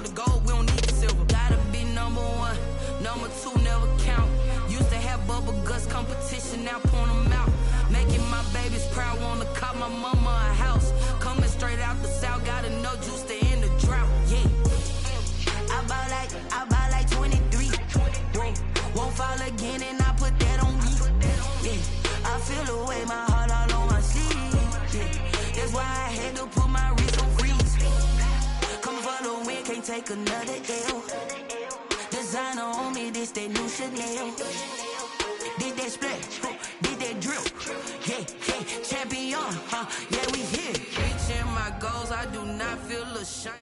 want the gold, we don't need the silver. Gotta be number one, number two never count. Used to have bubble guts competition, now point them out. Making my babies proud, wanna cop my mama a house. Coming straight out the south, gotta know juice to end the drought. Yeah, I buy like 23. Whoa, won't fall again, and I put that on me. Yeah, I feel the way, my heart all on my sleeve. Yeah, that's why I had to put my wrist on freeze. Coming for the win, can't take another L. Designer on me, this that new Chanel. Did that splash, did that drill. Yeah, champion, yeah, we here. Reaching my goals, I do not feel ashamed.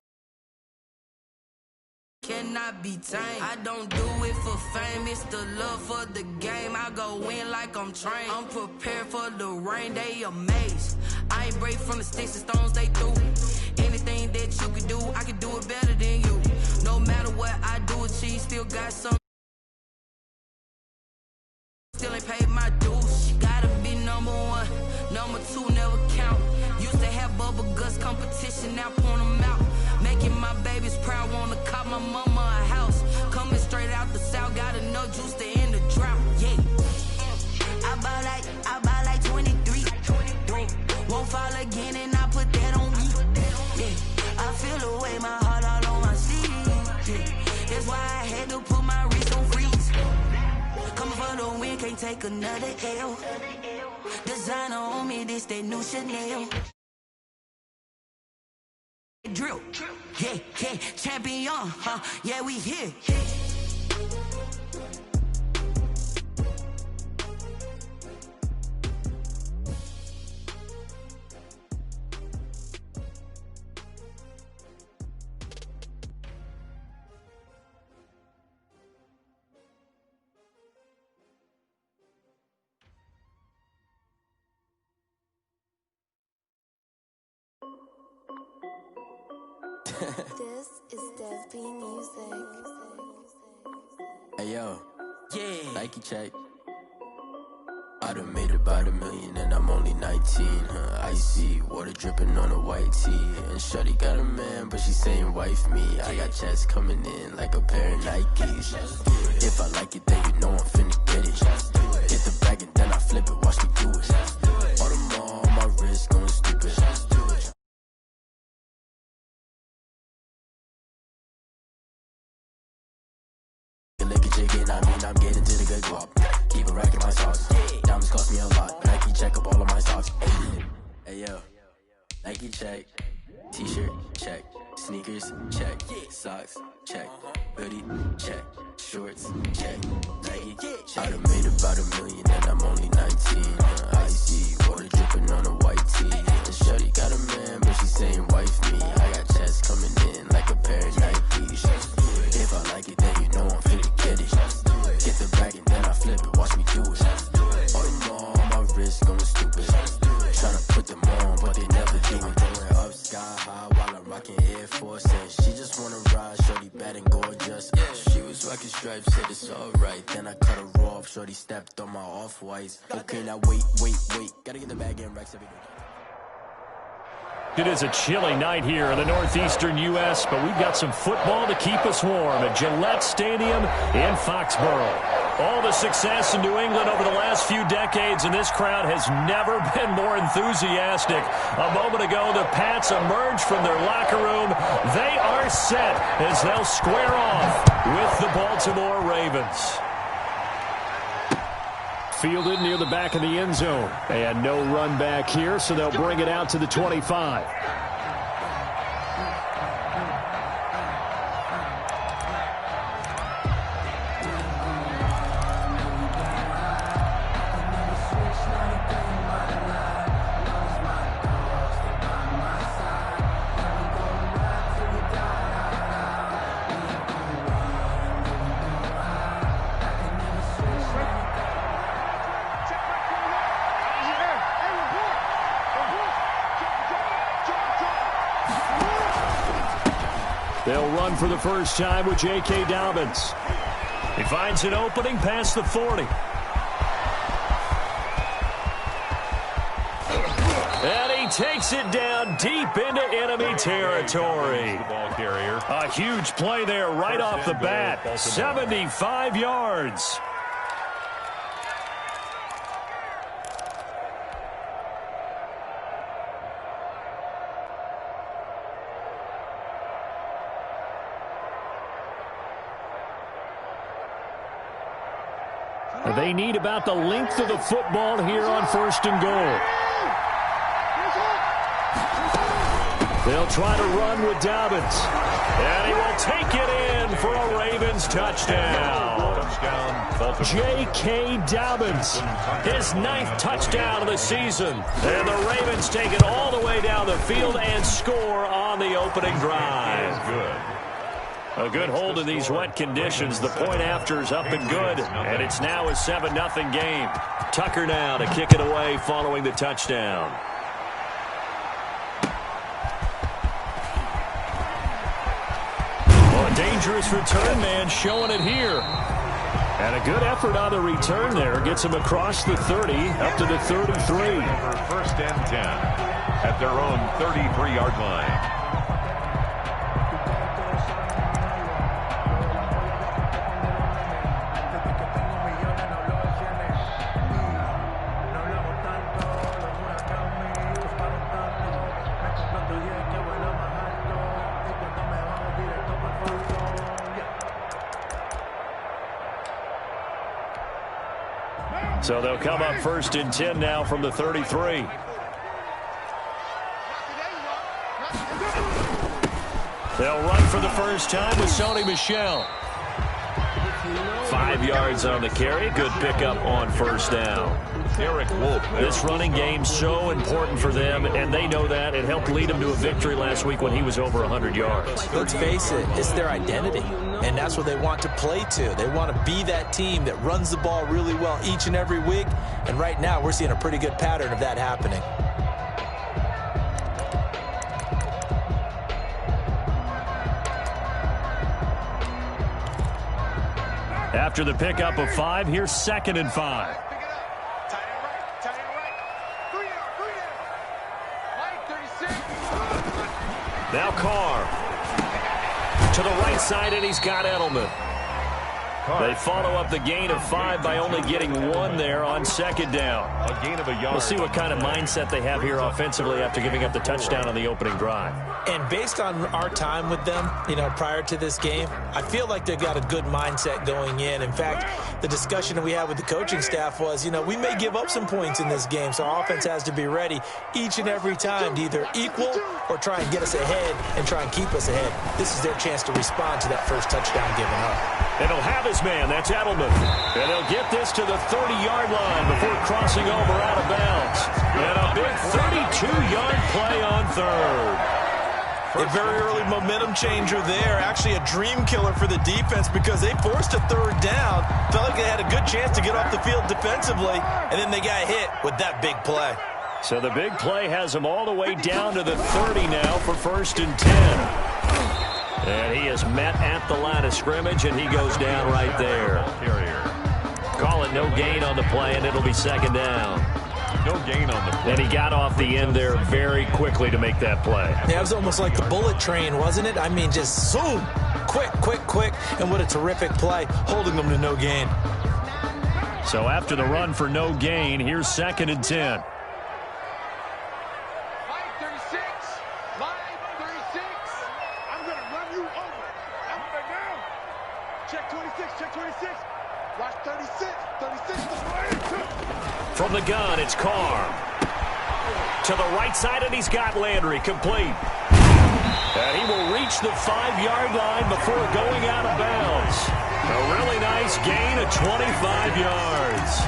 Cannot be tamed. I don't do it for fame, it's the love for the game. I go in like I'm trained. I'm prepared for the rain, they amazed. I ain't break from the sticks and stones they threw. Anything that you can do, I can do it better than you. No matter what I do, achieve, still got some. Still ain't paid my dues. Gotta be number one, number two never count. Used to have bubble guts competition, now point them out. Making my babies proud, wanna cop my mama a house. Coming straight out the south, gotta know juice to end the drought. Yeah, I buy like 23. Won't fall again, and I put that on me. Yeah, I feel the way, my heart all on my sleeve. Yeah, that's why I had to put my wrist on freeze. Coming for the win, can't take another L. Designer on me, this that new Chanel. Drill, yeah, champion, yeah, we here. This is Dev B Music. Hey yo, Yeah, Nike check. I done made about $1 million and I'm only 19, Icy, water dripping on a white tee. And shorty got a man, but she saying wife me. I got checks coming in like a pair of Nikes. If I like it, then you know I'm finna get it. Get the bag and then I flip it, watch me do it. All the more on my wrist going stupid. I'm getting to the good guap. Keep a rack in my socks. Diamonds cost me a lot. Nike check up all of my socks. Hey yo, Nike check. T-shirt check. Sneakers check. Socks check. Hoodie check. Shorts check. Nike check. I done made about $1 million and I'm only 19. Icy, water dripping on a white tee. And shorty got a man, but she saying wife me. I got checks coming in like a pair of Nikes. If I like it, then you know I'm finna get it. Get the bag and then I flip it, watch me do it. All the more on my wrist going stupid. Tryna put them on, but they never do it. Going up sky high while I'm rocking Air Force. And she just wanna ride, shorty bad and gorgeous. She was rocking stripes, said it's alright. Then I cut her off, shorty stepped on my off-whites. Okay, now wait. Gotta get the bag in racks every day. It is a chilly night here in the northeastern U.S., but we've got some football to keep us warm at Gillette Stadium in Foxborough. All the success in New England over the last few decades, and this crowd has never been more enthusiastic. A moment ago, the Pats emerged from their locker room. They are set as they'll square off with the Baltimore Ravens. Fielded near the back of the end zone. And no run back here, so they'll bring it out to the 25. They'll run for the first time with J.K. Dobbins. He finds an opening past the 40. And he takes it down deep into enemy territory. A huge play there right off the bat. 75 yards. They need about the length of the football here on 1st and goal. They'll try to run with Dobbins. And he will take it in for a Ravens touchdown. J.K. Dobbins, his 9th touchdown of the season. And the Ravens take it all the way down the field and score on the opening drive. A good hold in these wet conditions. The point after is up and good, and it's now a 7-0 game. Tucker now to kick it away following the touchdown. Oh, a dangerous return man showing it here. And a good effort on the return there. Gets him across the 30, up to the 33. 1st and 10 at their own 33-yard line. So they'll come up 1st and 10 now from the 33. They'll run for the first time with Sony Michel. 5 yards on the carry. Good pickup on 1st down. Derek Wolf. This running game so important for them, and they know that. It helped lead them to a victory last week when he was over 100 yards. Let's face it, it's their identity, and that's what they want to play to. They want to be that team that runs the ball really well each and every week, and right now we're seeing a pretty good pattern of that happening. After the pickup of 5, here's 2nd and 5. Now Carr to the right side, and he's got Edelman. They follow up the gain of 5 by only getting 1 there on 2nd down. A gain of a yard. We'll see what kind of mindset they have here offensively after giving up the touchdown on the opening drive. And based on our time with them, prior to this game, I feel like they've got a good mindset going in. In fact, the discussion that we had with the coaching staff was, we may give up some points in this game, so our offense has to be ready each and every time to either equal or try and get us ahead and try and keep us ahead. This is their chance to respond to that first touchdown given up. And he'll have his man. That's Edelman. And he'll get this to the 30-yard line before crossing over out of bounds. And a big 32-yard play on 3rd. A very early momentum changer there. Actually a dream killer for the defense because they forced a 3rd down. Felt like they had a good chance to get off the field defensively, and then they got hit with that big play. So the big play has them all the way down to the 30 now for 1st and 10. And he is met at the line of scrimmage, and he goes down right there. Call it no gain on the play, and it'll be 2nd down. No gain on the play. And he got off the end there very quickly to make that play. Yeah, it was almost like the bullet train, wasn't it? I mean, just zoom, quick, and what a terrific play, holding them to no gain. So after the run for no gain, here's 2nd and 10. From the gun, it's Carr. To the right side, and he's got Landry complete. And he will reach the 5-yard line before going out of bounds. A really nice gain of 25 yards.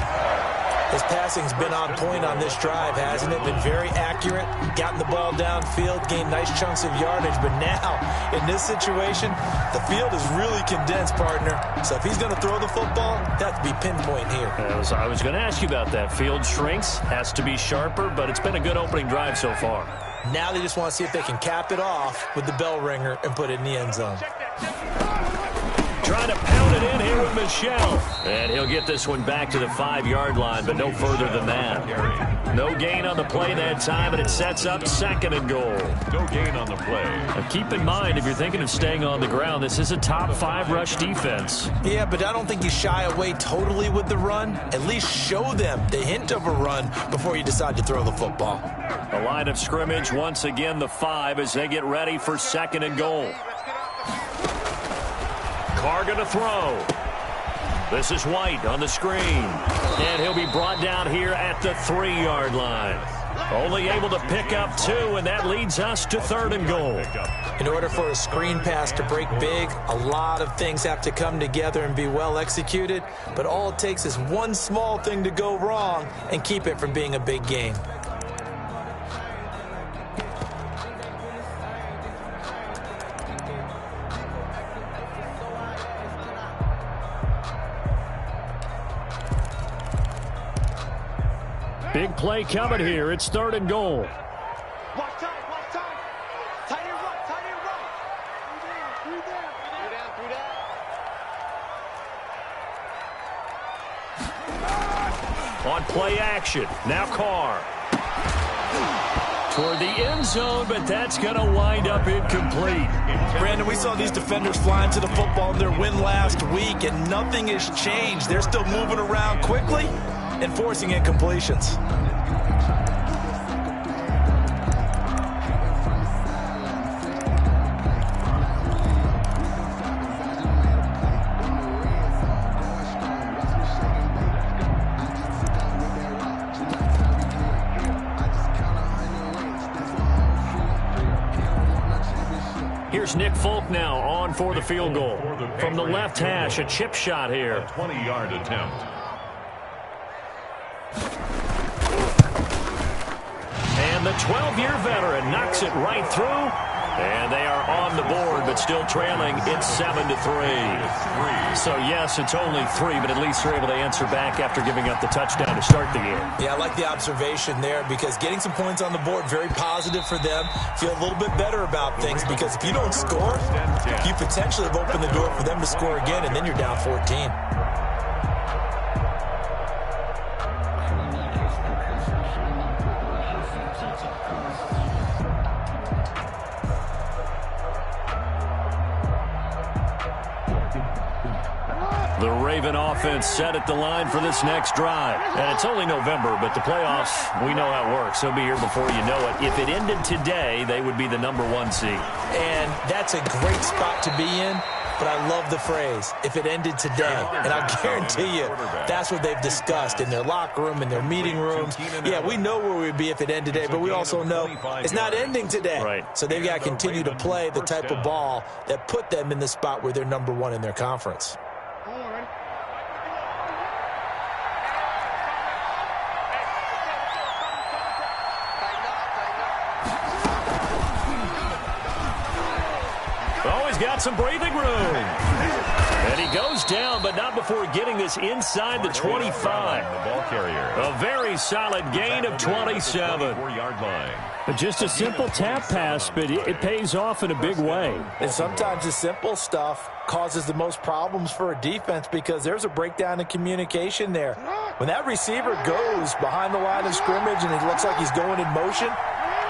His passing's been on point on this drive, hasn't it? Been very accurate, gotten the ball downfield, gained nice chunks of yardage. But now, in this situation, the field is really condensed, partner. So if he's going to throw the football, that to be pinpoint here. I was going to ask you about that. Field shrinks, has to be sharper, but it's been a good opening drive so far. Now they just want to see if they can cap it off with the bell ringer and put it in the end zone. Trying to pound it in here with Michel. And he'll get this one back to the 5-yard line, but no further than that. No gain on the play that time, and it sets up 2nd and goal. No gain on the play. Now keep in mind, if you're thinking of staying on the ground, this is a top 5 rush defense. Yeah, but I don't think you shy away totally with the run. At least show them the hint of a run before you decide to throw the football. The line of scrimmage, once again, the 5 as they get ready for 2nd and goal. Carr going to throw. This is White on the screen. And he'll be brought down here at the 3-yard line. Only able to pick up 2, and that leads us to 3rd and goal. In order for a screen pass to break big, a lot of things have to come together and be well executed. But all it takes is one small thing to go wrong and keep it from being a big game. Big play coming here. It's 3rd and goal. Watch time. Tight end right. 3 down. On play action. Now Carr. Toward the end zone, but that's going to wind up incomplete. Brandon, we saw these defenders flying to the football in their win last week, and nothing has changed. They're still moving around quickly and forcing incompletions. Here's Nick Folk now on for the field goal. From the left hash, a chip shot here. A 20-yard attempt. And the 12-year veteran knocks it right through. And they are on the board, but still trailing. It's 7-3. So, yes, it's only 3, but at least they're able to answer back after giving up the touchdown to start the game. Yeah, I like the observation there because getting some points on the board, very positive for them. Feel a little bit better about things because if you don't score, you potentially have opened the door for them to score again, and then you're down 14. The Raven offense set at the line for this next drive. And it's only November, but the playoffs, we know how it works. They'll be here before you know it. If it ended today, they would be the #1 seed. And that's a great spot to be in, but I love the phrase, if it ended today. And I guarantee you, that's what they've discussed in their locker room, in their meeting rooms. Yeah, we know where we'd be if it ended today, but we also know it's not ending today. Right. So they've got to continue to play the type of ball that put them in the spot where they're #1 in their conference. Got some breathing room. And he goes down, but not before getting this inside the 25. The ball carrier. A very solid gain of 27. 4-yard line. Just a simple tap pass, but it pays off in a big way. And sometimes the simple stuff causes the most problems for a defense because there's a breakdown in communication there. When that receiver goes behind the line of scrimmage and it looks like he's going in motion,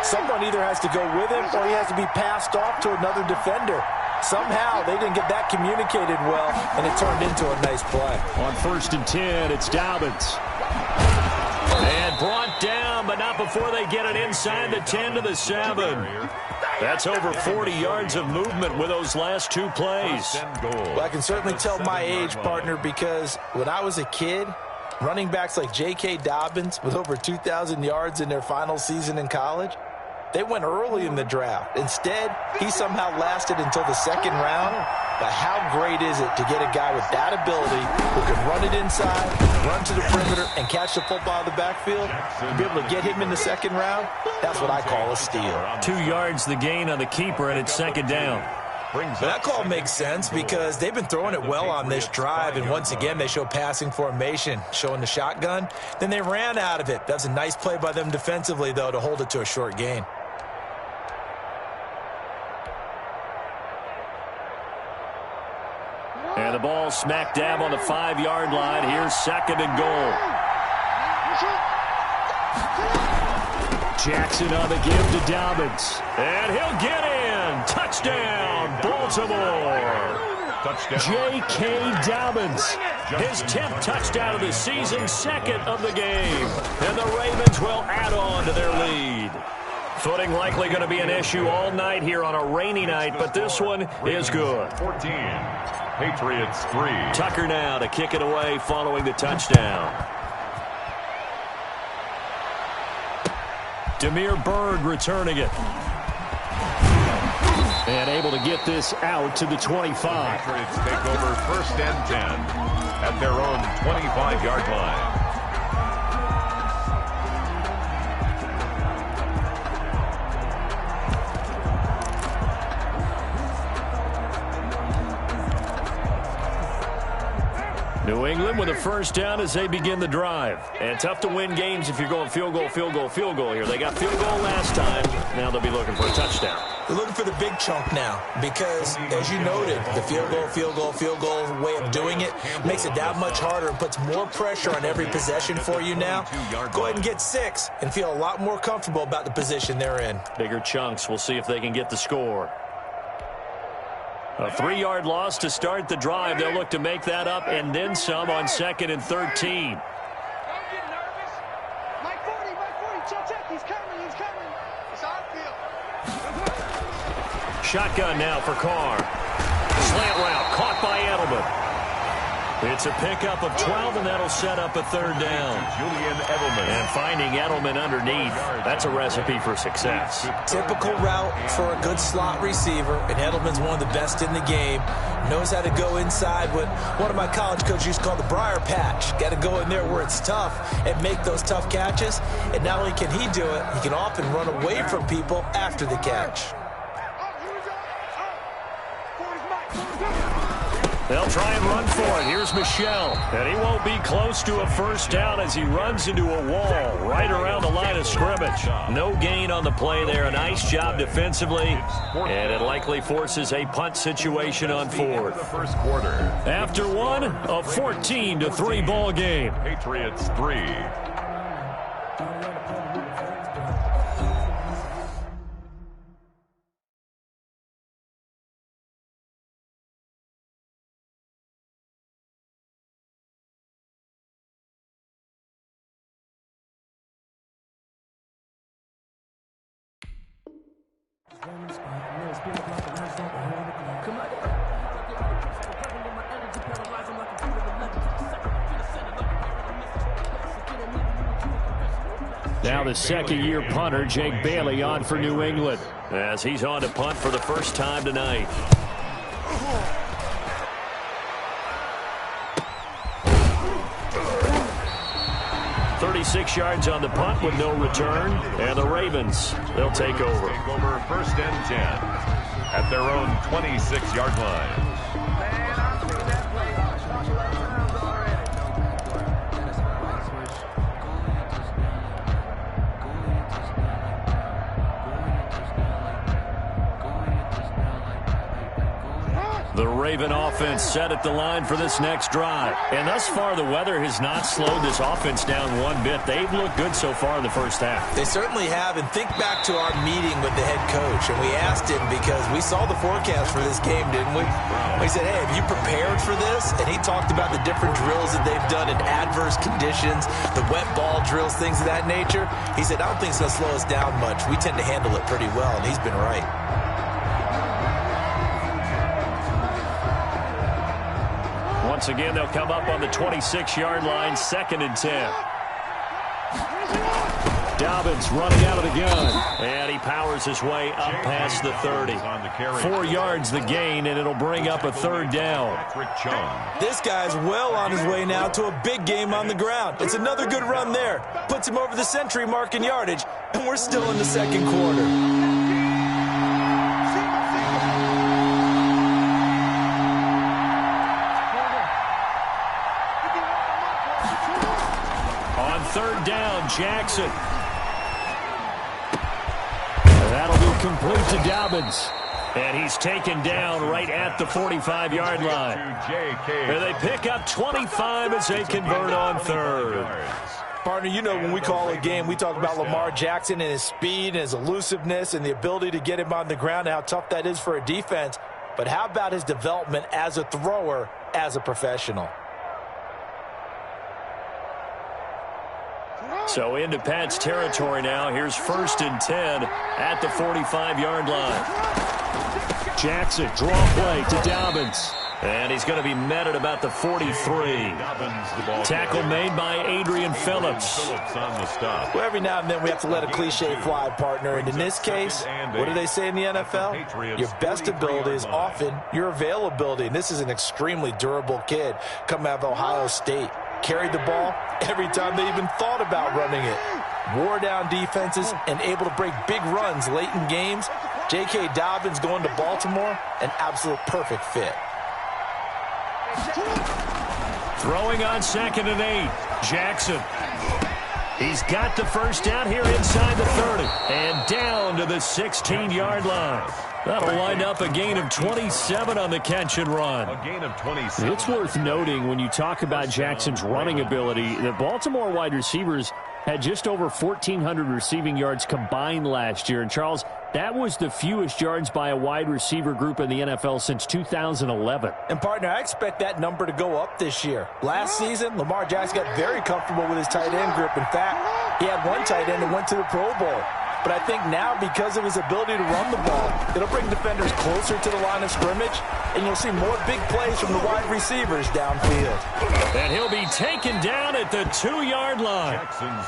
someone either has to go with him or he has to be passed off to another defender. Somehow they didn't get that communicated well, and it turned into a nice play. On 1st and 10, it's Dobbins. And brought down, but not before they get it inside the 10 to the 7. That's over 40 yards of movement with those last 2 plays. Well, I can certainly tell my age, partner, because when I was a kid, running backs like J.K. Dobbins with over 2,000 yards in their final season in college, they went early in the draft. Instead, he somehow lasted until the 2nd round. But how great is it to get a guy with that ability who can run it inside, run to the perimeter, and catch the football in the backfield? To be able to get him in the 2nd round, that's what I call a steal. 2 yards the gain on the keeper, and it's 2nd down. But that call makes sense because they've been throwing it well on this drive, and once again they show passing formation, showing the shotgun. Then they ran out of it. That's a nice play by them defensively, though, to hold it to a short gain. And the ball smack dab on the 5-yard line. Here's 2nd and goal. Jackson on the give to Dobbins. And he'll get in. Touchdown, Baltimore. Touchdown. J.K. Dobbins. His 10th touchdown of the season, second of the game. And the Ravens will add on to their lead. Footing likely going to be an issue all night here on a rainy night, but this one is good. 14. Patriots 3. Tucker now to kick it away following the touchdown. Damiere Byrd returning it. And able to get this out to the 25. Patriots take over 1st and 10 at their own 25-yard line. New England with a first down as they begin the drive. And tough to win games if you're going field goal, field goal, field goal here. They got field goal last time. Now they'll be looking for a touchdown. They're looking for the big chunk now because, as you noted, the field goal way of doing it makes it that much harder and puts more pressure on every possession for you now. Go ahead and get 6 and feel a lot more comfortable about the position they're in. Bigger chunks. We'll see if they can get the score. A 3-yard loss to start the drive. They'll look to make that up and then some on 2nd and 13. Don't get nervous. Mike 40, check. He's coming. It's our field. Shotgun now for Carr. Slant route caught by Edelman. It's a pickup of 12, and that'll set up a 3rd down. Julian Edelman. And finding Edelman underneath, that's a recipe for success. Typical route for a good slot receiver, and Edelman's one of the best in the game. Knows how to go inside what one of my college coaches used to call the briar patch. Got to go in there where it's tough and make those tough catches. And not only can he do it, he can often run away from people after the catch. They'll try and run for it. Here's Michel. And he won't be close to a first down as he runs into a wall right around the line of scrimmage. No gain on the play there. A nice job defensively. And it likely forces a punt situation on 4th. First quarter. After one, a 14-3 ball game. Patriots 3. Now the second-year punter, Jake Bailey, on for New England as he's on to punt for the first time tonight. "36 yards on the punt with no return, and the Ravens, they'll take over. Take over 1st and 10 at their own 26-yard line. The Raven offense set at the line for this next drive. And thus far, the weather has not slowed this offense down one bit. They've looked good so far in the first half. They certainly have. And think back to our meeting with the head coach. And we asked him because we saw the forecast for this game, didn't we? We said, hey, have you prepared for this? And he talked about the different drills that they've done in adverse conditions, the wet ball drills, things of that nature. He said, I don't think it's going to slow us down much. We tend to handle it pretty well. And he's been right. Once again, they'll come up on the 26-yard line, 2nd and 10. Dobbins running out of the gun. And he powers his way up past the 30. 4 yards the gain, and it'll bring up a 3rd down. This guy's well on his way now to a big game on the ground. It's another good run there. Puts him over the century mark in yardage, and we're still in the second quarter. Third down, Jackson. That'll be complete to Dobbins. And he's taken down right at the 45-yard line. And they pick up 25 as they convert on 3rd. Partner, you know when we call a game, we talk about Lamar Jackson and his speed and his elusiveness and the ability to get him on the ground and how tough that is for a defense. But how about his development as a thrower, as a professional? So into Pat's territory now. Here's 1st and 10 at the 45-yard line. Jackson, draw play to Dobbins. And he's going to be met at about the 43. Tackle made by Adrian Phillips. Well, every now and then we have to let a cliche fly, partner. And in this case, what do they say in the NFL? Your best ability is often your availability. And this is an extremely durable kid coming out of Ohio State. Carried the ball every time they even thought about running it. Wore down defenses and able to break big runs late in games. J.K. Dobbins going to Baltimore, an absolute perfect fit. Throwing on 2nd and 8. Jackson. He's got the first down here inside the 30. And down to the 16-yard line. That'll wind up a gain of 27 on the catch and run. A gain of 27. It's worth noting when you talk about Jackson's running ability, the Baltimore wide receivers had just over 1,400 receiving yards combined last year. And, Charles, that was the fewest yards by a wide receiver group in the NFL since 2011. And, partner, I expect that number to go up this year. Last season, Lamar Jackson got very comfortable with his tight end group. In fact, he had one tight end that went to the Pro Bowl. But I think now, because of his ability to run the ball, it'll bring defenders closer to the line of scrimmage, and you'll see more big plays from the wide receivers downfield. And he'll be taken down at the 2-yard line.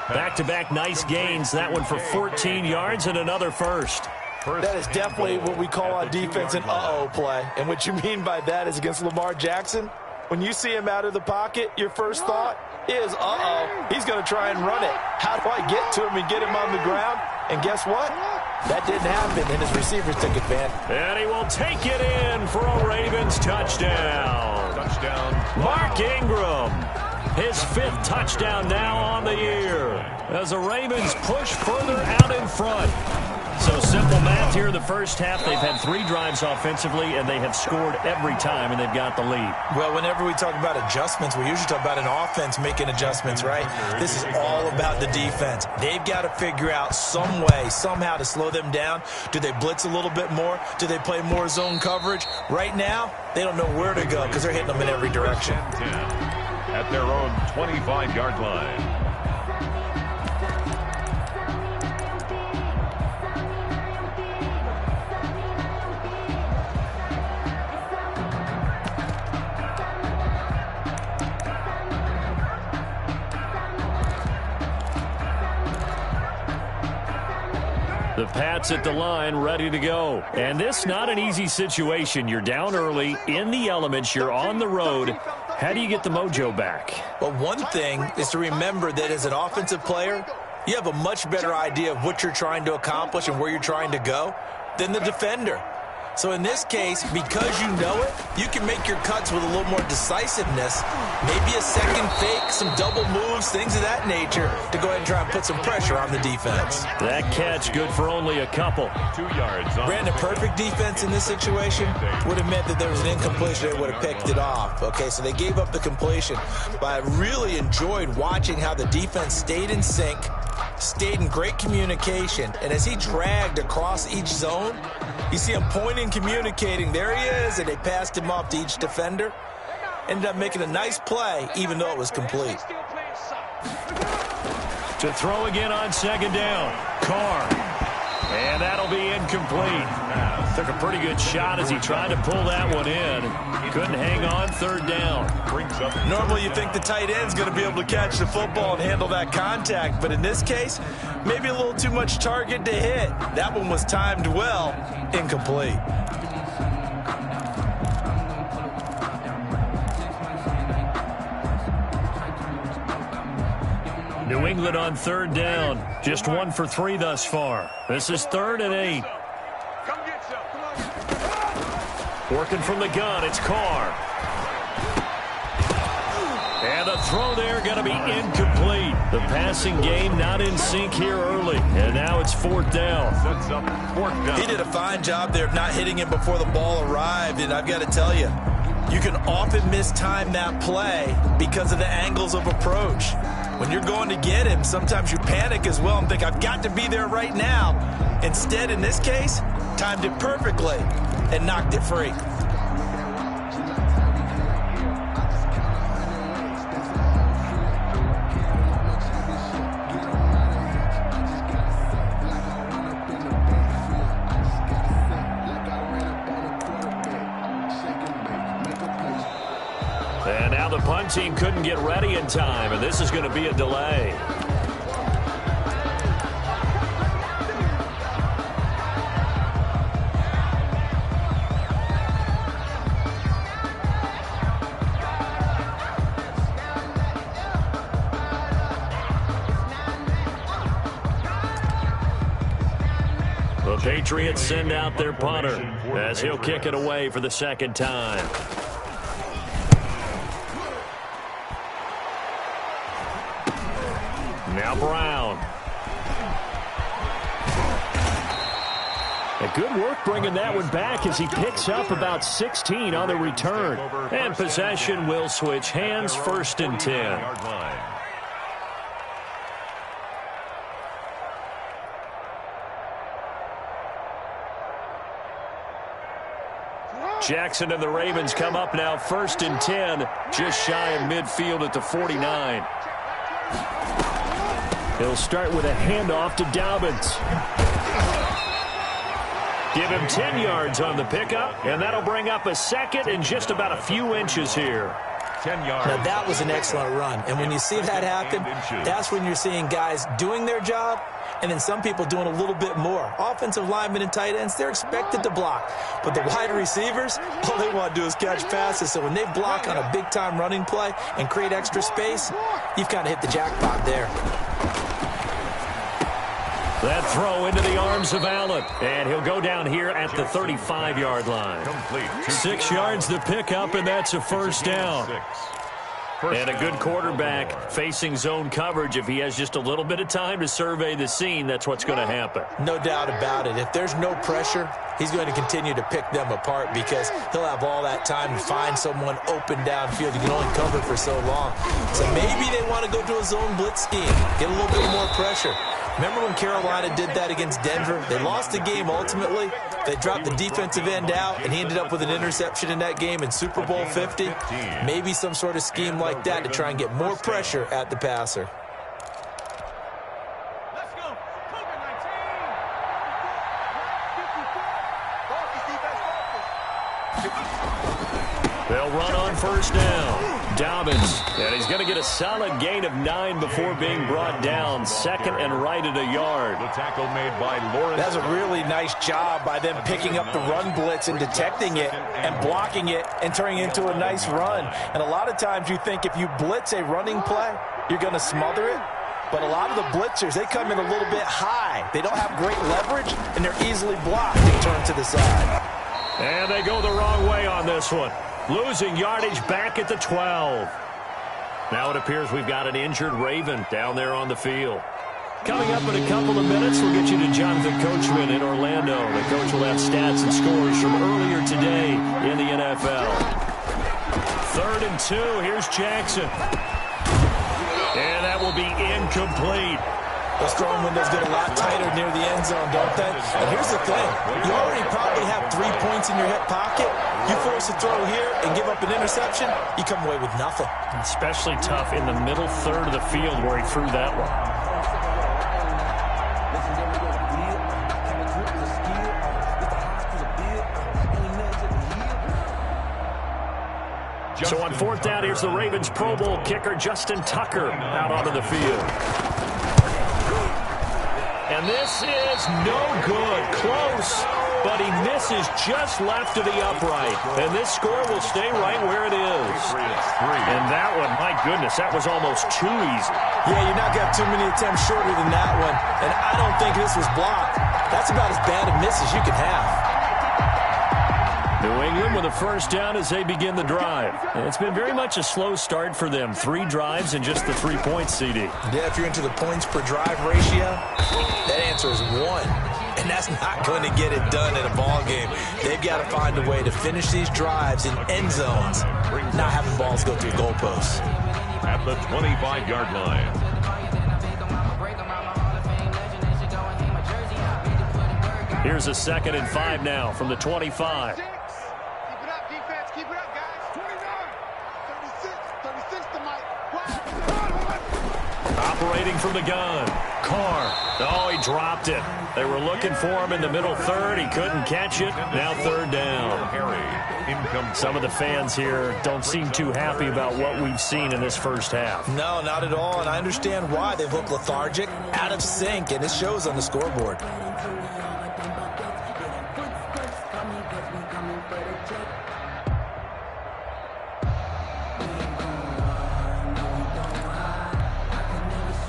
Back-to-back nice gains. That one for 14 yards and another first. That is definitely what we call on defense an uh-oh play. And what you mean by that is against Lamar Jackson, when you see him out of the pocket, your first thought is, uh-oh, he's going to try and run it. How do I get to him and get him on the ground? And guess what? That didn't happen, and his receivers took advantage. And he will take it in for a Ravens touchdown. Mark Ingram, his 5th touchdown now on the year, as the Ravens push further out in front. So simple math here in the first half. They've had 3 drives offensively, and they have scored every time, and they've got the lead. Well, whenever we talk about adjustments, we usually talk about an offense making adjustments, right? This is all about the defense. They've got to figure out some way, somehow to slow them down. Do they blitz a little bit more? Do they play more zone coverage? Right now, they don't know where to go because they're hitting them in every direction. At their own 25-yard line. The Pats at the line, ready to go. And this not an easy situation. You're down early, in the elements, you're on the road. How do you get the mojo back? Well, one thing is to remember that as an offensive player, you have a much better idea of what you're trying to accomplish and where you're trying to go than the defender. So in this case, because you know it, you can make your cuts with a little more decisiveness, maybe a second fake, some double moves, things of that nature, to go ahead and try and put some pressure on the defense. That catch good for only a couple. 2 yards. Brandon, perfect defense in this situation would have meant that there was an incompletion. They would have picked it off. Okay, so they gave up the completion. But I really enjoyed watching how the defense stayed in sync, stayed in great communication, and as he dragged across each zone, you see him pointing, communicating. There he is, and they passed him off to each defender. Ended up making a nice play, even though it was complete. To throw again on 2nd down. Carr. And that'll be incomplete. Took a pretty good shot as he tried to pull that one in. Couldn't hang on 3rd down. Normally you think the tight end's going to be able to catch the football and handle that contact, but in this case, maybe a little too much target to hit. That one was timed well, incomplete. New England on 3rd down. Just 1 for 3 thus far. This is 3rd and 8. Working from the gun, it's Carr. And the throw there going to be incomplete. The passing game not in sync here early. And now it's 4th down. Sets up 4th down. He did a fine job there of not hitting him before the ball arrived. And I've got to tell you, you can often mistime that play because of the angles of approach. When you're going to get him, sometimes you panic as well and think, I've got to be there right now. Instead, in this case, timed it perfectly and knocked it free. And now the punt team couldn't get ready in time, and this is going to be a delay. The Patriots send out their punter as he'll kick it away for the second time. Now Brown. A good work bringing that one back as he picks up about 16 on the return. And possession will switch hands, 1st and 10. Jackson and the Ravens come up now 1st and 10, just shy of midfield at the 49. He'll start with a handoff to Dobbins. Give him 10 yards on the pickup, and that'll bring up a 2nd and just about a few inches here. 10 yards. Now, that was an excellent run. And when you see that happen, that's when you're seeing guys doing their job and then some people doing a little bit more. Offensive linemen and tight ends, they're expected to block. But the wide receivers, all they want to do is catch passes. So when they block on a big-time running play and create extra space, you've kind of hit the jackpot there. That throw into the arms of Allen, and he'll go down here at the 35-yard line. 6 yards to pick up, and that's a 1st down. And a good quarterback facing zone coverage. If he has just a little bit of time to survey the scene, that's what's going to happen. No doubt about it. If there's no pressure, he's going to continue to pick them apart because he'll have all that time to find someone open downfield. You can only cover for so long. So maybe they want to go to a zone blitz scheme, get a little bit more pressure. Remember when Carolina did that against Denver? They lost the game ultimately. They dropped the defensive end out, and he ended up with an interception in that game in Super Bowl 50. Maybe some sort of scheme like that to try and get more pressure at the passer. Let's go. Cougar 19. They'll run on 1st down. Dobbins, and he's going to get a solid gain of 9 before being brought down. 2nd and right at a yard. The tackle made by Lawrence. That's a really nice job by them picking up the run blitz and detecting it and blocking it and turning it into a nice run. And a lot of times you think if you blitz a running play, you're going to smother it. But a lot of the blitzers, they come in a little bit high. They don't have great leverage, and they're easily blocked and turned to the side. And they go the wrong way on this one. Losing yardage back at the 12. Now it appears we've got an injured Raven down there on the field. Coming up in a couple of minutes, we'll get you to Jonathan Coachman in Orlando. The coach will have stats and scores from earlier today in the NFL. 3rd and 2. Here's Jackson. And that will be incomplete. Those throwing windows get a lot tighter near the end zone, don't they? And here's the thing. You already probably have 3 points in your hip pocket. You force a throw here and give up an interception, you come away with nothing. Especially tough in the middle third of the field where he threw that one. So on 4th down, here's the Ravens Pro Bowl kicker Justin Tucker out onto the field. And this is no good. Close, but he misses just left of the upright. And this score will stay right where it is. And that one, my goodness, that was almost too easy. Yeah, you're not got too many attempts shorter than that one. And I don't think this was blocked. That's about as bad a miss as you can have. New England with a 1st down as they begin the drive. And it's been very much a slow start for them. 3 drives and just the 3 points, CD. Yeah, if you're into the points per drive ratio, that answer is 1. And that's not going to get it done in a ball game. They've got to find a way to finish these drives in end zones, not having balls go through goalposts. At the 25-yard line, Here's a 2nd and 5 now from the 25. Keep it up, defense. Keep it up, guys. 29, 36 to Mike. Operating from the gun. Carr. Oh, he dropped it. They were looking for him in the middle third. He couldn't catch it. Now 3rd down. Some of the fans here don't seem too happy about what we've seen in this first half. No, not at all, and I understand why. They've looked lethargic, out of sync, and it shows on the scoreboard.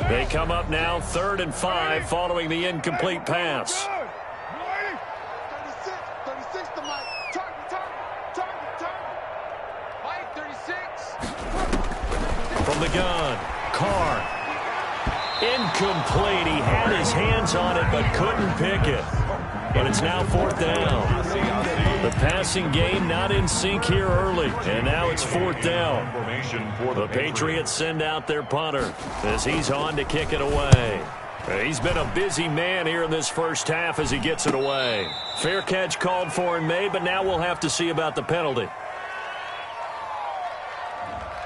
They come up now 3rd and 5 following the incomplete pass. 36 to Mike. Target. Mike, 36. From the gun, Carr. Incomplete. He had his hands on it but couldn't pick it. But it's now 4th down. The passing game not in sync here early. And now it's 4th down. The Patriots send out their punter as he's on to kick it away. He's been a busy man here in this first half as he gets it away. Fair catch called for and made, but now we'll have to see about the penalty.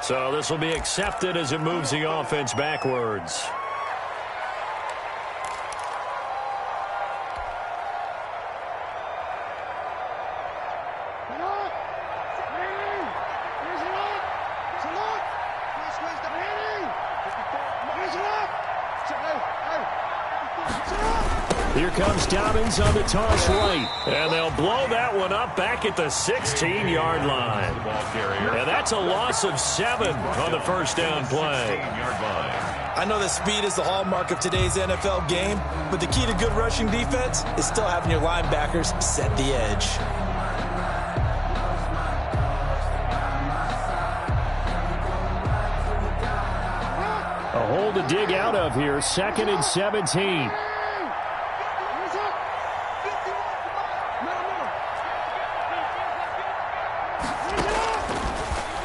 So this will be accepted as it moves the offense backwards. Here comes Dobbins on the toss right. And they'll blow that one up back at the 16-yard line. And that's a loss of 7 on the first down play. I know that speed is the hallmark of today's NFL game, but the key to good rushing defense is still having your linebackers set the edge. A hole to dig out of here. 2nd and 17.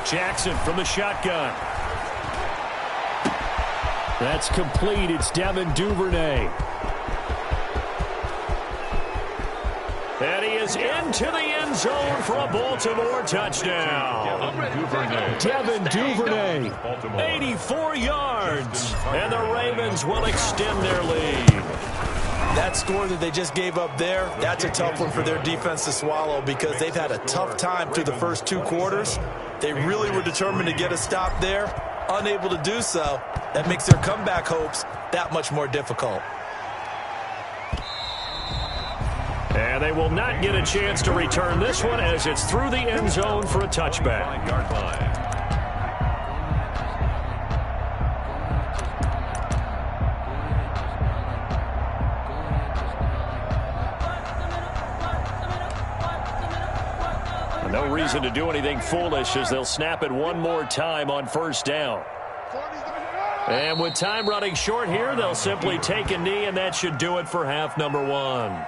Jackson from the shotgun. That's complete. It's Devin Duvernay. And he is into the end zone for a Baltimore touchdown. Devin Duvernay, 84 yards. And the Ravens will extend their lead. That score that they just gave up there, that's a tough one for their defense to swallow because they've had a tough time through the first 2 quarters. They really were determined to get a stop there, unable to do so. That makes their comeback hopes that much more difficult. And they will not get a chance to return this one as it's through the end zone for a touchback. No reason to do anything foolish as they'll snap it one more time on first down. And with time running short here, they'll simply take a knee, and that should do it for half number 1.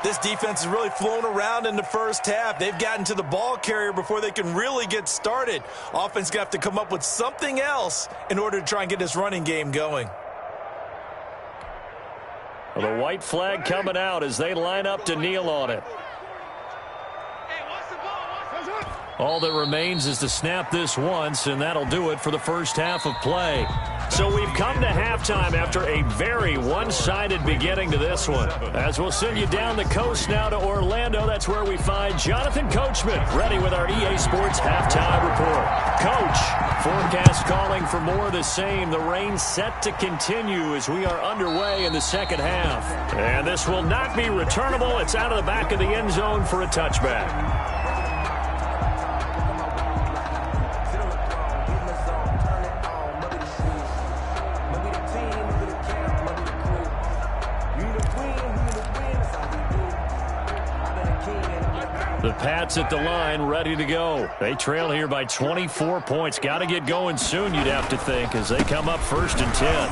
This defense has really flown around in the first half. They've gotten to the ball carrier before they can really get started. Offense going to have to come up with something else in order to try and get this running game going. Well, the white flag coming out as they line up to kneel on it. All that remains is to snap this once, and that'll do it for the first half of play. So we've come to halftime after a very one-sided beginning to this one. As we'll send you down the coast now to Orlando, that's where we find Jonathan Coachman, ready with our EA Sports Halftime Report. Coach, forecast calling for more of the same. The rain set to continue as we are underway in the second half. And this will not be returnable. It's out of the back of the end zone for a touchback. The Pats at the line, ready to go. They trail here by 24 points. Got to get going soon, you'd have to think, as they come up 1st and 10.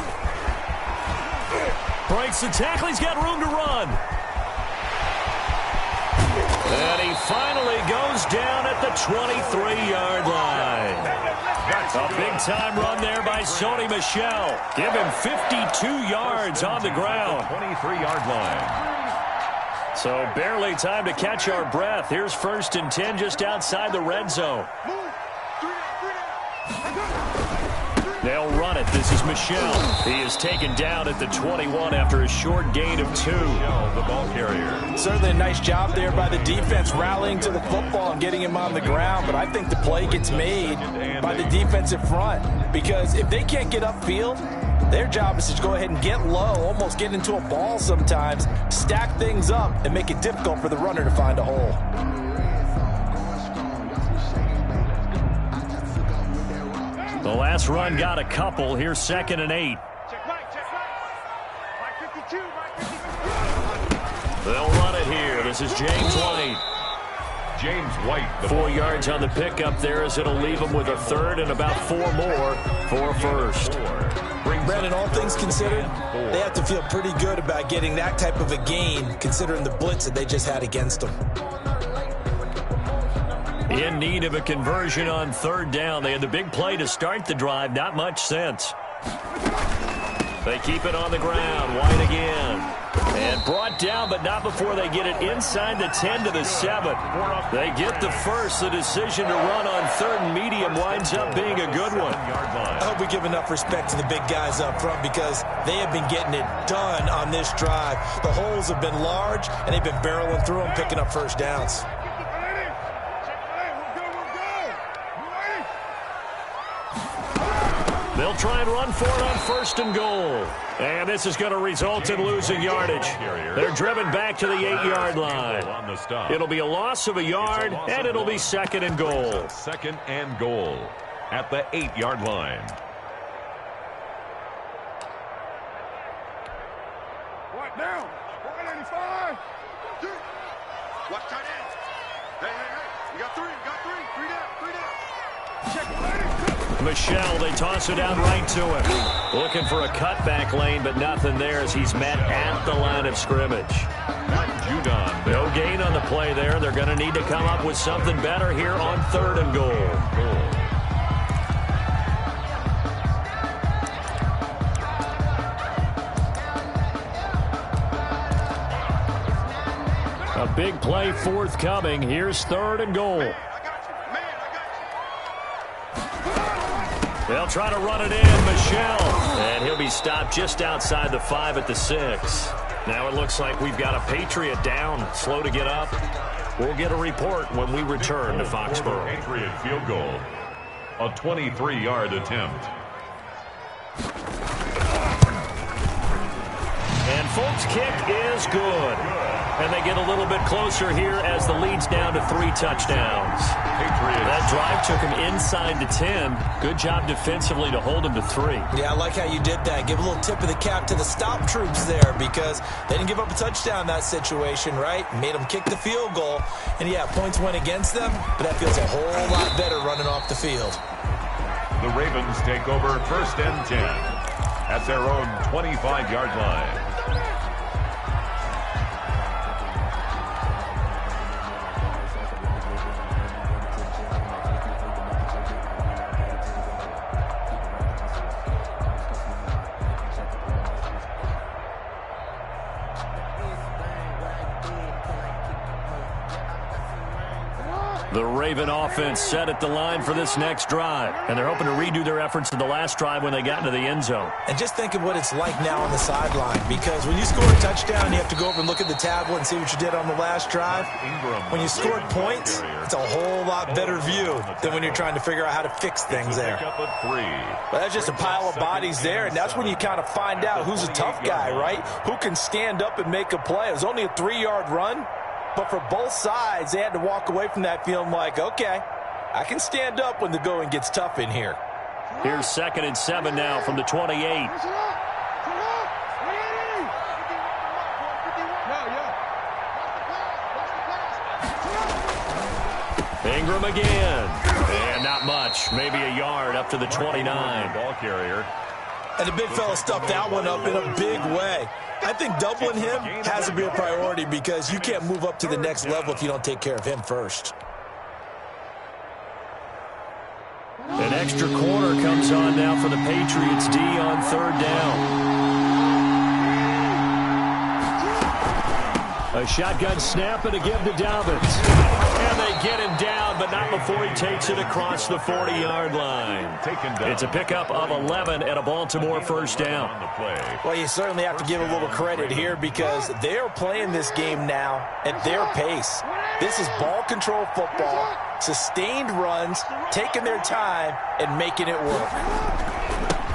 Breaks the tackle. He's got room to run. And he finally goes down at the 23-yard line. A big-time run there by Sony Michel. Give him 52 yards on the ground. 23-yard line. So barely time to catch our breath. Here's 1st and 10 just outside the red zone. They'll run it. This is Michel. He is taken down at the 21 after a short gain of 2. The ball carrier. Certainly a nice job there by the defense rallying to the football and getting him on the ground. But I think the play gets made by the defensive front. Because if they can't get upfield, their job is to go ahead and get low, almost get into a ball sometimes, stack things up, and make it difficult for the runner to find a hole. The last run got a couple. Here's 2nd and 8. Check right. Mike 52, Mike 52. They'll run it here. This is James White. James White. 4 yards on the pickup there as it'll leave him with a 3rd and about 4 more for a 1st. Brandon, all things considered, they have to feel pretty good about getting that type of a gain considering the blitz that they just had against them. In need of a conversion on 3rd down. They had the big play to start the drive. Not much sense. They keep it on the ground. White again. And brought down, but not before they get it inside the 10 to the 7. They get the 1st. The decision to run on 3rd and medium winds up being a good one. I hope we give enough respect to the big guys up front because they have been getting it done on this drive. The holes have been large, and they've been barreling through them, picking up 1st downs. They'll try and run for it on 1st and goal. And this is going to result in losing yardage. They're driven back to the 8-yard line. It'll be a loss of a yard, and it'll be 2nd and goal. 2nd and goal at the 8-yard line. What now? 185. Watch tight end. Hey. You got 3. Three down. Check ready. Michel, they toss it out right to him. Looking for a cutback lane, but nothing there as he's met at the line of scrimmage. Judon. No gain on the play there. They're going to need to come up with something better here on 3rd and goal. A big play forthcoming. Here's 3rd and goal. They'll try to run it in, Michel. And he'll be stopped just outside the 5 at the 6. Now it looks like we've got a Patriot down, slow to get up. We'll get a report when we return to Foxborough. Patriot field goal. A 23-yard attempt. And Folk's kick is good. And they get a little bit closer here as the lead's down to 3 touchdowns. That drive took him inside the 10. Good job defensively to hold him to 3. Yeah, I like how you did that. Give a little tip of the cap to the stop troops there because they didn't give up a touchdown in that situation, right? Made them kick the field goal. And, yeah, points went against them, but that feels a whole lot better running off the field. The Ravens take over 1st and 10 at their own 25-yard line. The Raven offense set at the line for this next drive. And they're hoping to redo their efforts in the last drive when they got into the end zone. And just think of what it's like now on the sideline. Because when you score a touchdown, you have to go over and look at the tablet and see what you did on the last drive. When you scored points, it's a whole lot better view than when you're trying to figure out how to fix things there. But that's just a pile of bodies there, and that's when you kind of find out who's a tough guy, right? Who can stand up and make a play. It was only a 3-yard run. But for both sides, they had to walk away from that feeling like, okay, I can stand up when the going gets tough in here. Here's 2nd and 7 now from the 28. Ingram again. And not much. Maybe a yard up to the 29. Ball carrier. And the big fella stuffed that one up in a big way. I think doubling him has to be a priority because you can't move up to the next level if you don't take care of him first. An extra corner comes on now for the Patriots D on 3rd down. A shotgun snap and a give to Dobbins. And they get him down, but not before he takes it across the 40-yard line. It's a pickup of 11 and a Baltimore first down. Well, you certainly have to give a little credit here because they're playing this game now at their pace. This is ball control football, sustained runs, taking their time, and making it work.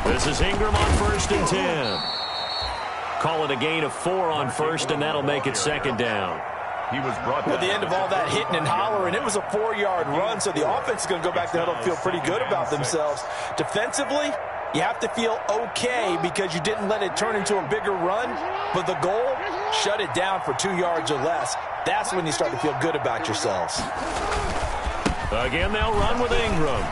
This is Ingram on 1st and 10. Call it a gain of 4 on 1st, and that'll make it 2nd down. He was brought down. At the end of all that hitting and hollering, it was a 4-yard run, so the offense is going to go back to huddle and feel pretty good about themselves. Defensively, you have to feel okay because you didn't let it turn into a bigger run, but the goal, shut it down for 2 yards or less. That's when you start to feel good about yourselves. Again, they'll run with Ingram.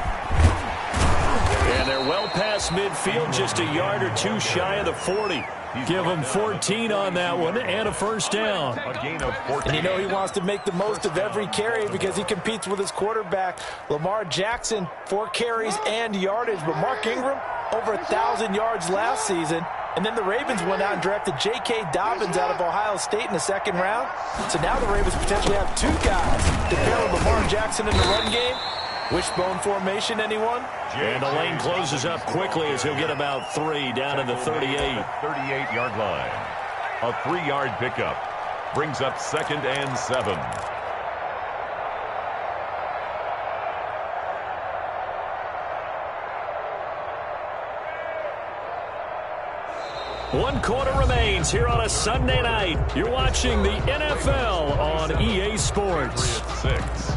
And they're well past midfield, just a yard or 2 shy of the 40. Give him 14 on that one and a first down. A gain of 14. And you know he wants to make the most of every carry because he competes with his quarterback, Lamar Jackson, 4 carries and yardage. But Mark Ingram, over 1,000 yards last season. And then the Ravens went out and drafted J.K. Dobbins out of Ohio State in the 2nd round. So now the Ravens potentially have 2 guys to pair with Lamar Jackson in the run game. Wishbone formation, anyone? And the lane closes up quickly as he'll get about 3 down to the 38. 38-yard line. A 3-yard pickup. Brings up 2nd and 7. One quarter remains here on a Sunday night. You're watching the NFL on EA Sports. 6.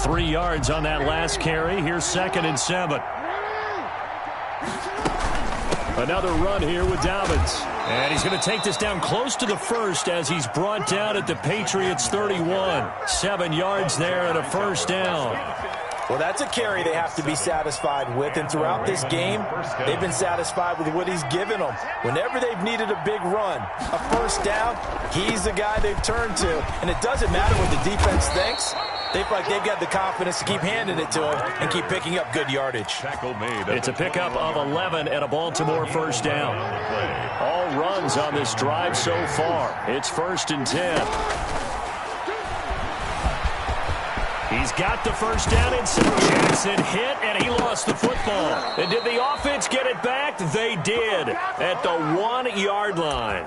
3 yards on that last carry. Here's 2nd and 7. Another run here with Dobbins. And he's going to take this down close to the 1st as he's brought down at the Patriots 31. 7 yards there and a first down. Well, that's a carry they have to be satisfied with, and throughout this game, they've been satisfied with what he's given them. Whenever they've needed a big run, a first down, he's the guy they've turned to. And it doesn't matter what the defense thinks. They feel like they've got the confidence to keep handing it to him and keep picking up good yardage. It's a pickup of 11 and a Baltimore first down. All runs on this drive so far. It's 1st and 10. He's got the first down inside. Jackson hit, and he lost the football. And did the offense get it back? They did at the 1-yard line.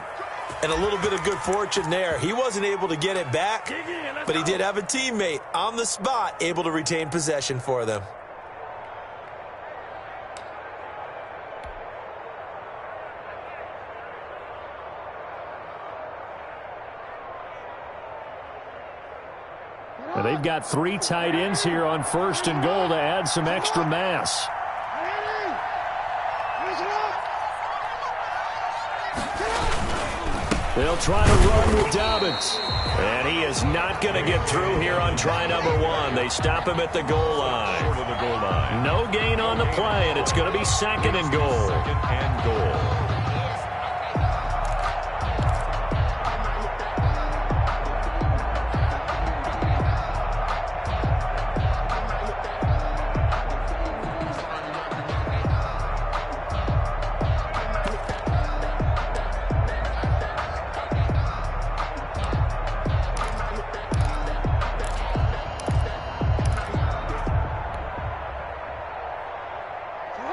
And a little bit of good fortune there. He wasn't able to get it back, but he did have a teammate on the spot able to retain possession for them. Well, they've got 3 tight ends here on 1st and goal to add some extra mass. They'll try to run with Dobbins. And he is not going to get through here on try number 1. They stop him at the goal line. Short of the goal line. No gain on the play, and it's going to be 2nd and goal. 2nd and goal.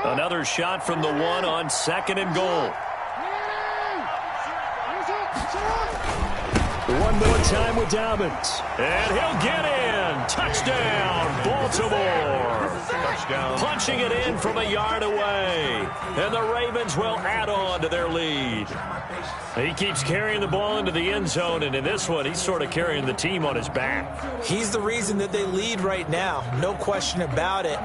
Another shot from the 1 on 2nd and goal. One more time with Dobbins. And he'll get in. Touchdown, Baltimore. Touchdown. Punching it in from a yard away. And the Ravens will add on to their lead. He keeps carrying the ball into the end zone, and in this one, he's sort of carrying the team on his back. He's the reason that they lead right now, no question about it.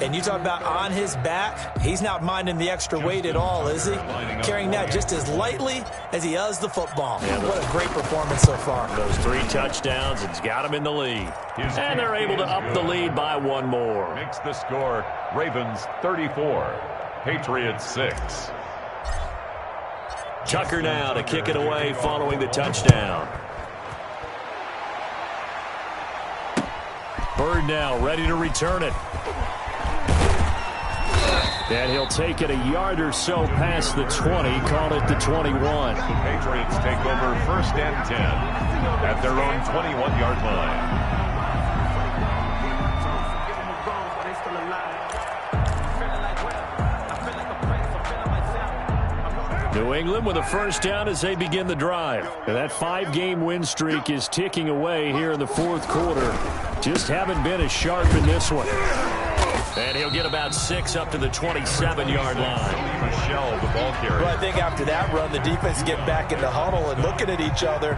And you talk about on his back, he's not minding the extra weight at all, is he? Carrying that just as lightly as he does the football. Yeah, what a great performance so far. Those 3 touchdowns, it's got him in the lead. And they're able to up the lead by 1 more. Makes the score Ravens 34, Patriots 6. Tucker now to kick it away following the touchdown. Bird now ready to return it. And he'll take it a yard or so past the 20, call it the 21. The Patriots take over 1st and 10 at their own 21-yard line. New England with a first down as they begin the drive. And that 5-game win streak is ticking away here in the 4th quarter. Just haven't been as sharp in this one. And he'll get about 6 up to the 27-yard line. Michelle, the ball carrier. Well, I think after that run, the defense is getting back in the huddle and looking at each other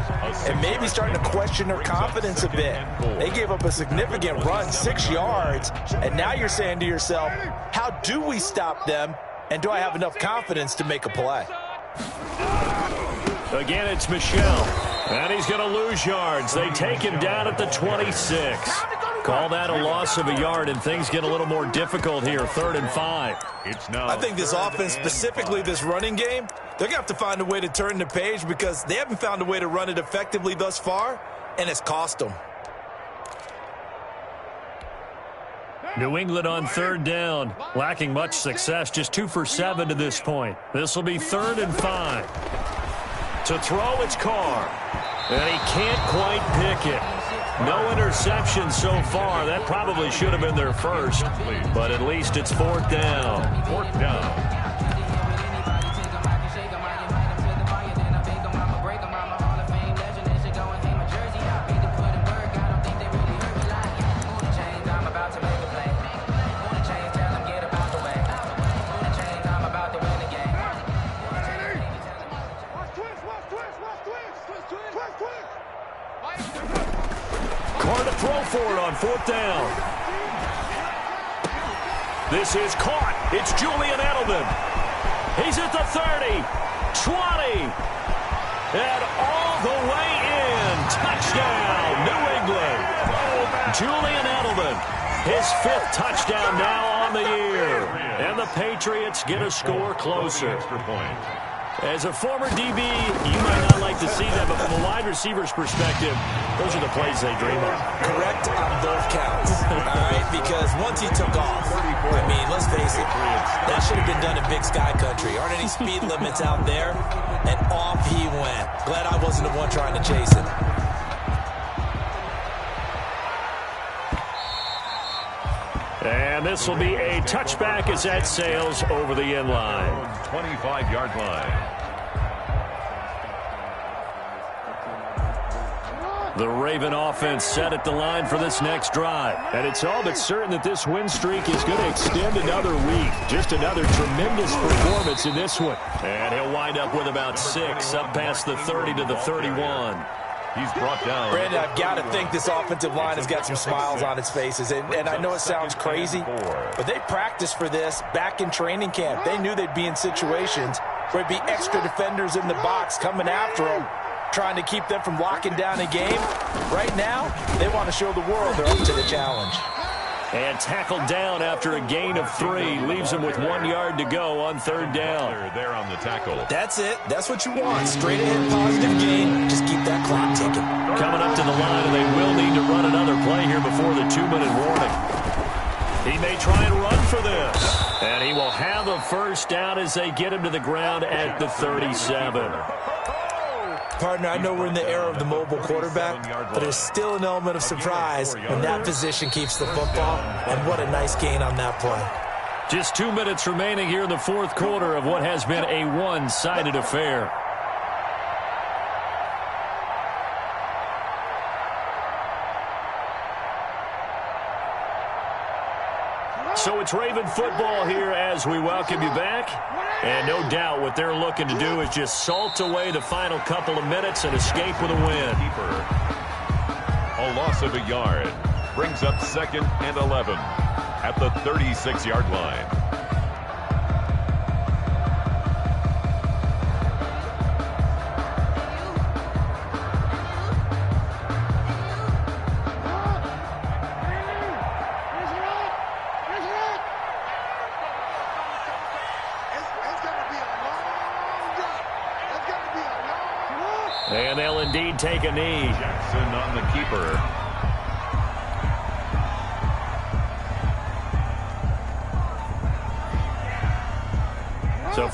and maybe starting to question their confidence a bit. They gave up a significant run, 6 yards, and now you're saying to yourself, how do we stop them, and do I have enough confidence to make a play? Again, it's Michelle, and he's going to lose yards. They take him down at the 26. Call that a loss of a yard, and things get a little more difficult here, 3rd and 5. I think this offense, specifically this running game, they're going to have to find a way to turn the page because they haven't found a way to run it effectively thus far, and it's cost them. New England on 3rd down, lacking much success, just 2 for 7 to this point. This will be 3rd and 5. To throw, it's Carr, and he can't quite pick it. No interceptions so far. That probably should have been their first, but at least it's 4th down. 4th down. Throw for it on 4th down. This is caught. It's Julian Edelman. He's at the 30, 20, and all the way in. Touchdown, New England. Julian Edelman, his 5th touchdown now on the year. And the Patriots get a score closer. As a former DB, you might not like to see that, but from a wide receiver's perspective, those are the plays they dream of. Correct on both counts, all right? Because once he took off, I mean, let's face it, that should have been done in Big Sky Country. Aren't any speed limits out there? And off he went. Glad I wasn't the one trying to chase him. And this will be a touchback as that sails over the end line. 25-yard line. The Raven offense set at the line for this next drive. And it's all but certain that this win streak is going to extend another week. Just another tremendous performance in this one. And he'll wind up with about 6 up past the 30 to the 31. He's brought down. Brandon, I've got to think this offensive line has got some smiles on its faces. And I know it sounds crazy, but they practiced for this back in training camp. They knew they'd be in situations where there'd be extra defenders in the box coming after them, trying to keep them from locking down a game. Right now, they want to show the world they're up to the challenge. And tackled down after a gain of 3. Leaves him with 1 yard to go on 3rd down. There on the tackle. That's it. That's what you want. Straight ahead positive gain. Just keep that clock ticking. Coming up to the line, and they will need to run another play here before the 2-minute warning. He may try and run for this. And he will have a first down as they get him to the ground at the 37. Partner, I know we're in the era of the mobile quarterback, but there's still an element of surprise when that position keeps the football, and what a nice gain on that play. Just 2 minutes remaining here in the 4th quarter of what has been a one-sided affair. So it's Raven football here as we welcome you back. And no doubt what they're looking to do is just salt away the final couple of minutes and escape with a win. A loss of a yard brings up 2nd and 11 at the 36-yard line. And they'll indeed take a knee. Jackson on the keeper.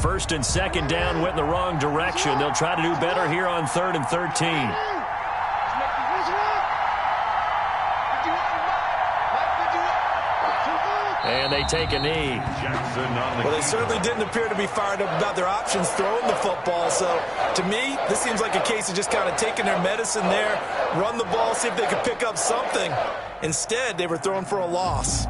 First and second down went in the wrong direction. They'll try to do better here on 3rd and 13. And they take a knee. Well, they certainly didn't appear to be fired up about their options throwing the football. So, to me, this seems like a case of just kind of taking their medicine there, run the ball, see if they could pick up something. Instead, they were throwing for a loss.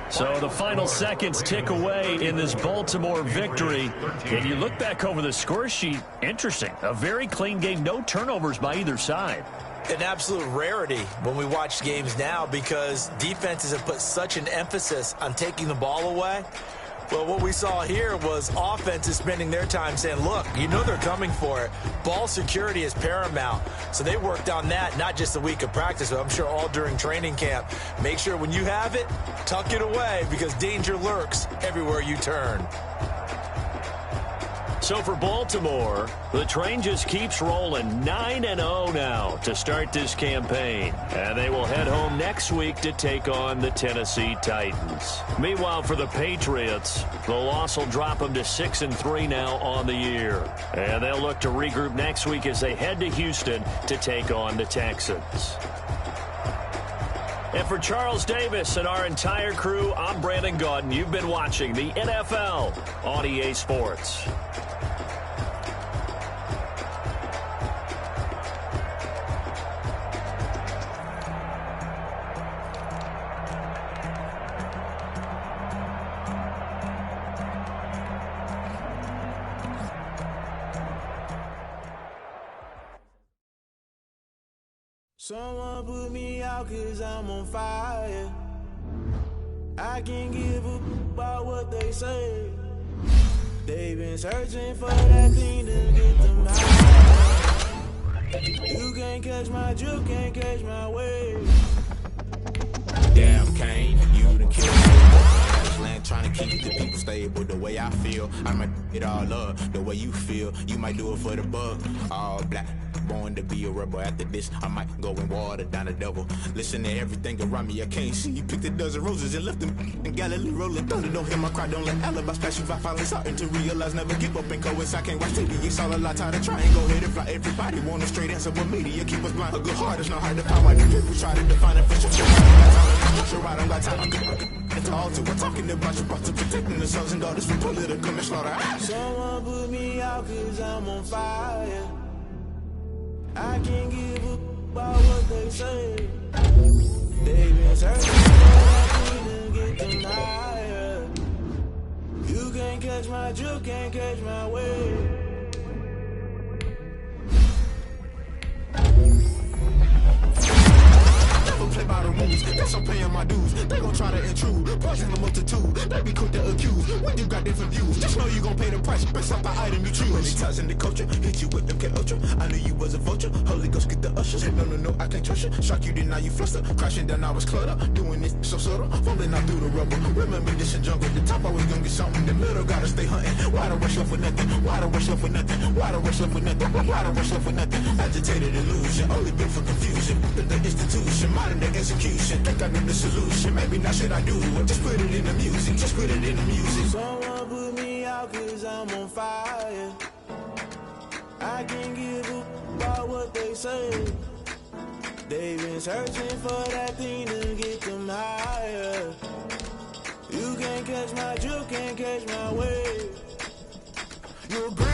So the final seconds tick away in this Baltimore victory. And you look back over the score sheet, interesting. A very clean game, no turnovers by either side. An absolute rarity when we watch games now because defenses have put such an emphasis on taking the ball away. Well, what we saw here was offenses spending their time saying, look, you know they're coming for it. Ball security is paramount. So they worked on that, not just a week of practice, but I'm sure all during training camp. Make sure when you have it, tuck it away because danger lurks everywhere you turn. So for Baltimore, the train just keeps rolling 9-0 now to start this campaign. And they will head home next week to take on the Tennessee Titans. Meanwhile, for the Patriots, the loss will drop them to 6-3 now on the year. And they'll look to regroup next week as they head to Houston to take on the Texans. And for Charles Davis and our entire crew, I'm Brandon Gaudin. You've been watching the NFL on EA Sports. Someone put me out 'cause I'm on fire. I can't give a about what they say. They've been searching for that thing to get them high. You can't catch my drift, can't catch my wave. Damn, Kane, you done killed me. Land trying to keep the people stable the way I feel. I might it all up the way you feel. You might do it for the buck. All black. Born to be a rebel. After this, I might go and water down the devil. Listen to everything around me. I can't see. You picked a dozen roses and left them in Galilee rolling thunder. Don't hear my cry. Don't let alibis pass you. I finally starting to realize never give up and coincide. I can't watch TV. It's all a lot. Tired of trying. Go ahead and fly. Everybody want a straight answer, but media keep us blind. A good heart is not hard to find. Why do people try to define it for sure? Sure, I don't got time. It's all to we're talking about you, about to protecting the sons and daughters from political slaughter. Someone put me out 'cause I'm on fire. I can't give a about what they say. They've been searching for that thing to get them higher. You can't catch my drift, can't catch my wave. Play by the rules, that's I'm paying my dues. They gon' try to intrude, poison the multitude. They be quick to accuse when you got different views. Just know you gon' pay the price, based off the item you choose. Many ties in the culture, hit you with them K Ultra. I knew you was a vulture, Holy Ghost get the ushers. No, I can't trust you. Shock you, then now you fluster. Crashing down, I was cluttered. Doing this so subtle, fumbling out through the rubble. Remember this in jungle, the top always gonna get something. The middle gotta stay hunting. Why the rush left with nothing? Why the rush left with nothing? Why the rush left with nothing? Why the rush left with nothing? Agitated illusion, only built for confusion. The institution, modern day execution. Think I know the solution. Maybe not should I do it? Just put it in the music. Just put it in the music. Someone put me out 'cause I'm on fire. I can't give a about what they say. They've been searching for that thing to get them higher. You can't catch my drift, can't catch my wave. You're great.